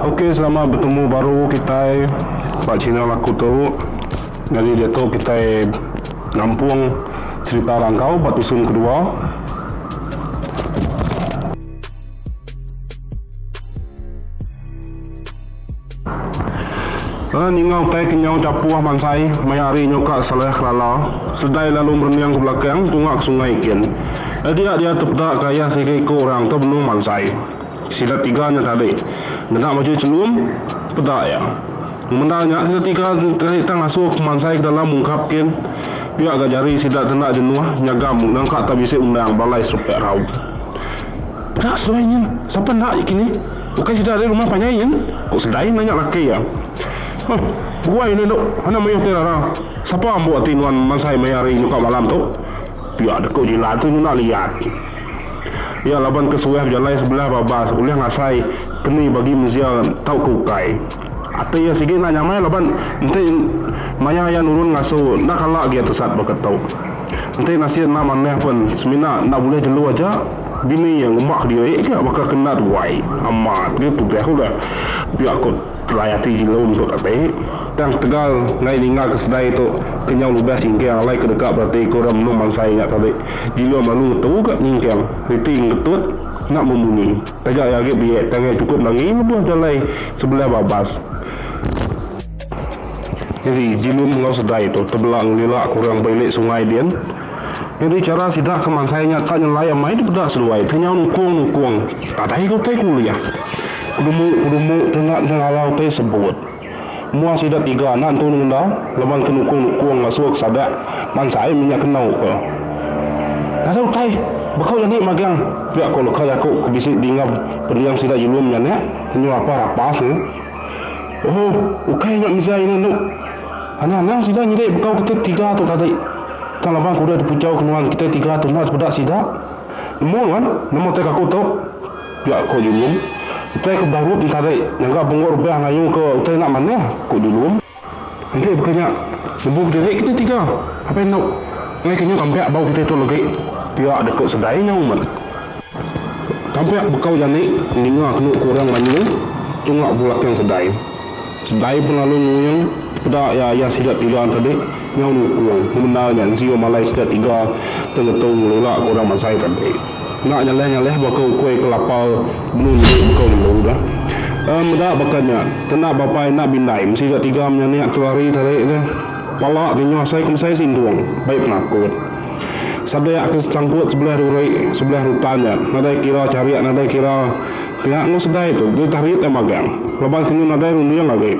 Okey, selamat bertemu baru kita Pak Cina laku tu. Jadi dia tu kita ngampung cerita Langkau Batusun kedua. Ningau tay kenyau capuah mansai mayari nyoka salah kelala sedai lalu berniang ke belakang tungak sungai ken. Dia tepdak kaya sikiko orang tu benung mansai. Sila tiganya tadi. Nak maju celum pedak ya. Menanya sila tiga tang masuk mansai ke dalam mungkapkin. Pihak gajari sila tenak jenuh nyagam nangkak tak bisa undang balai supaya rau. Tak selainnya siapa nak kini? Bukan sila ada rumah panjangin. Kok sedai nanya laki ya. Gua ini dok, mana mayu terara. Siapa buat tinuan mansai mayari nyuka malam tu? Pihak dekat jilat tu nak lihat. Ya laban kesuah jalan sebelah babas, ulih ngasai keni bagi mezia tau kukai. Atau ya sikit nak nyamai laban nanti maya yang nurun ngaso nak kalak dia tersat berketau. Nanti nasib nak maneh pun semina nak boleh jelu aja. Bini yang umak dia ke bakal kena tuai amat gitu dah udah biar aku terlayati jilum untuk tapi dan tegal ngai ningal kesedai itu kenyau lubas singkang alai ke dekat berarti korang menung mansai nak tadi jilum malu tahu kat nyingkang riting ketut nak membunyi tajak ya gitu biar tangan cukup nangis buah jalai sebelah babas. Jadi jilum ngau sedai itu terbelang lilak kurang balik sungai dia. Jadi cara sidak ke mansainya tak nyelai amai di bedak seluai kenyau nukung tadai kau teh kuliah kudumu tengah ngalau teh sebut mua sidak tiga anak tu ngendau leban ke nukung masuk sadak mansai minyak kenau ke ada teh bakal jadi magang biar kalau kaya aku bisik dingap pendiang sidak jilum nya nyu apa rapas ni ukai nak misai ni anak-anak sidak nyidek bakal kita tiga tu tadi. Tak labang kuda dipucau kenuan kita tiga tu nak sebedak sidak. Nemu kan? Nemu tak aku tu. Ya aku dulu. Kita ke baru tadi yang gak bengor bah ngayu ke utai nak mana? Aku dulu. Nanti bukannya sebut diri kita tiga. Apa yang nak? Ngai kenyu kampak bau kita tu lagi. Pihak dekat sedai nyau man. Kampak bekau jani ninga kenu kurang manu. Tungak bulak yang sedai. Sedai pun lalu nguyang pedak ya sidak tiga tadi. Nyau nukung mengenalnya sio malai sudah tiga tengetung lelak orang mansai tadi nak nyaleh bakau kuih kelapa menunjuk bakau dulu dah mudah bakannya tenak bapai nak bindai mesti kat tiga menyanyiak kelari tadi dah palak dinyo saya kumsai sinduang baik penakut sabda ke sangkut sebelah durai sebelah rutanya nadai kira cariak nadai kira tengah ngusedai tu dia tarik magang lepas sini nadai rundiang lagi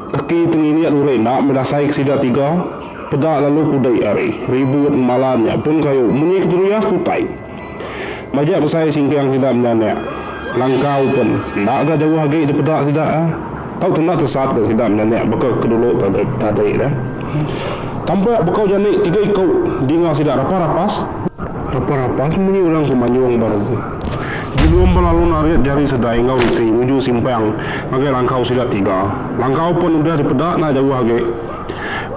kaki tengini durai nak mendasai kesida tiga pedak lalu kudai ari ribut malamnya pun kayu munyi kejuruyas kutai majak besai singkang tidak menyanak Langkau pun nak agak jauh lagi di pedak tidak tahu tenang tersat ke tidak menyanak bakal kedulu tadi dah tampak bakal janik tiga ikut dengar tidak rapas munyi orang semanyuang baru Jilum berlalu narik jari sedai ngau riti menuju simpang bagai Langkau sila tiga. Langkau pun udah dipedak nak jauh lagi.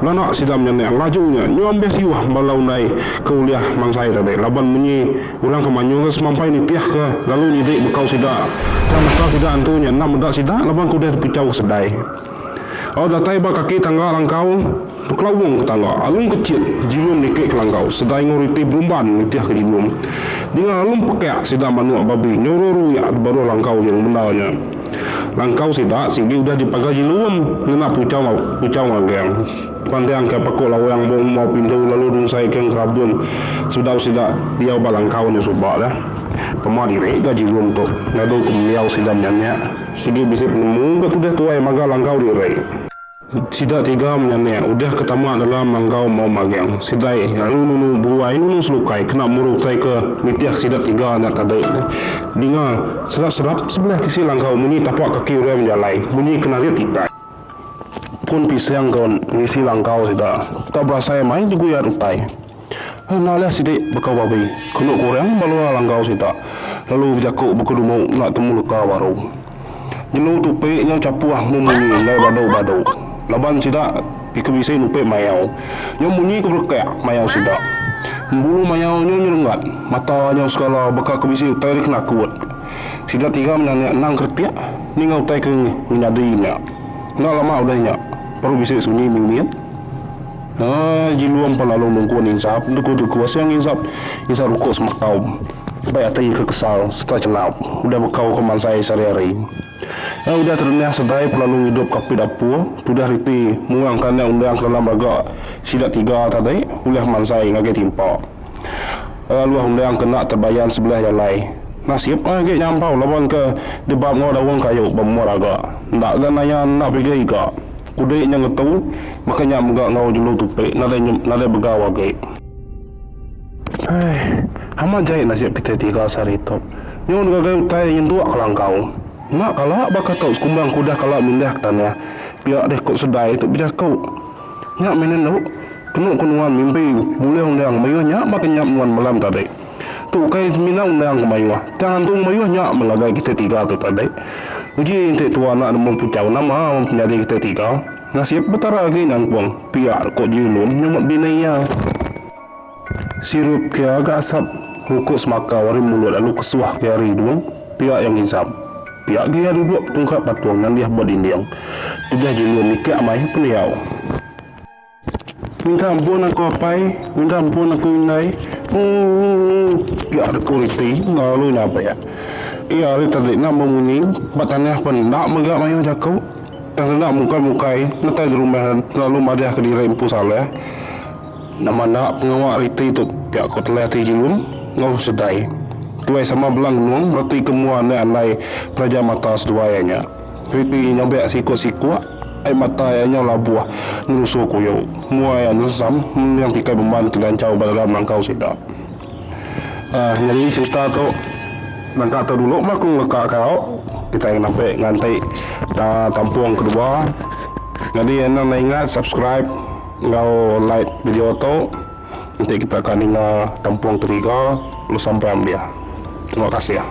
Lanak sila menyenek lajunya nyuam besiwah balau nai ke uliah mansai tadi. Laban menyi orang kemanyu ke semampai ni piah ke lalu nyidik bekau sida. Dan masa sida antunya nak mendak sida laban kuda dipicau sedai. Datai ba kaki tangga Langkau kelawung ke tangga alung kecil jilum nikik ke Langkau sedai nguriti berumban nitiah ke jilum dengan alung pekak sida manuak babi nyororo ya baru Langkau yang benarnya Langkau sida sini udah dipakai jilum nak pucau magang pandang ke pakok lawang mau pintu lalu dung saya keng serabun sudah sida dia ba Langkau ni subak dah pemadi rek gaji jilum tu ngadu kemiau sida nyanyak sini bisa penemu ke sudah tuai maga Langkau di rek sida tiga menyanek udah ketemu dalam Langkau mau magang sidai nunu buai nunu selukai kena murutai ke mitiak sida tiga nak tadi dengar serap sebelah sisi Langkau munyi tapak kaki orang menjalai munyi kena dia tiba pun pisang kon ngisi Langkau sida tak berasa main diguyar utai nalah sidik bekau babi kena kurang balua Langkau sida lalu jakuk buku dumuk nak temu luka baru jelu tupe yang capuah mumunyi lai badau laban sida pikebisai nupe mayau yang munyi ke berkaya mayau sida bulu mayau nyerengat matanya segala bekal kebisai tarik nak kuat sida tiga menanya nang kertiak ni ngau tai ke nyadinya nak lama udahnya baru bisa sunyi mingmian jiluam pala long nungkuan insap duku asyang insap rukuk semakau baik atai ke kesal setelah celap udah bekau keman saya sehari-hari udah terniah sedai pelalung hidup kapi dapur sudah riti muangkan yang undang ke dalam agak sidak 3 tadi ulah mansai ngagai timpa luah undang kena terbayan sebelah jalai nasib agak nyampau lawan ke debab ngau dawang kayu bemor agak ndak dan nanya nak pergi agak kudai yang ngetu makanya megak ngau julu tupik nada begawa agak amat jahit nasib kita 3 sehari itu yang gagai utai yang 2 kelang kau nak kalak bakal tahu sekumbang kuda kalak mindah katanya biar deh kok sedai tu biar kau nyak menen tu kena kunuan mimpi boleh undang mayuh nyak makan nyak muan malam tadi tu kai mina undang mayuh jangan tu mayuh nyak melagai kita 3 tu tadi uji ente tua anak nemu pucau nama nyari kita 3 nasib betara lagi nang buang biar kok julun nyumat binaya sirup kia agak asap hukuk semaka wari mulut lalu kesuah kia hari duang pihak yang hisap pihak dia duduk tungkap patuang yang dia buat indiang sudah julun nikah amai peniau minta ampun aku apai minta ampun aku inai pihak ada kuriti lalu apa ya iya hari tadi nak memuning batannya pun nak megak mayu jakau dan nak mukai nanti di rumah lalu madah ke diri impu salah nama nak pengawak riti tu pihak kau telah tijilun ngau sedai tuai sama belang nuang berarti kemuan anai pelajar mata seduayanya riti nyobek sikut-sikut ai mata yang labuah nusuh kuyo muai anusam yang tikai membantu dan cau dalam langkau sidak jadi cerita tu langkah tu dulu mak aku lekak kau kita yang nampak ngantai tampuang kedua jadi anda ingat subscribe ngau like video tu nanti kita akan ingat tampuang ketiga lu sampai ambil terima kasih ya.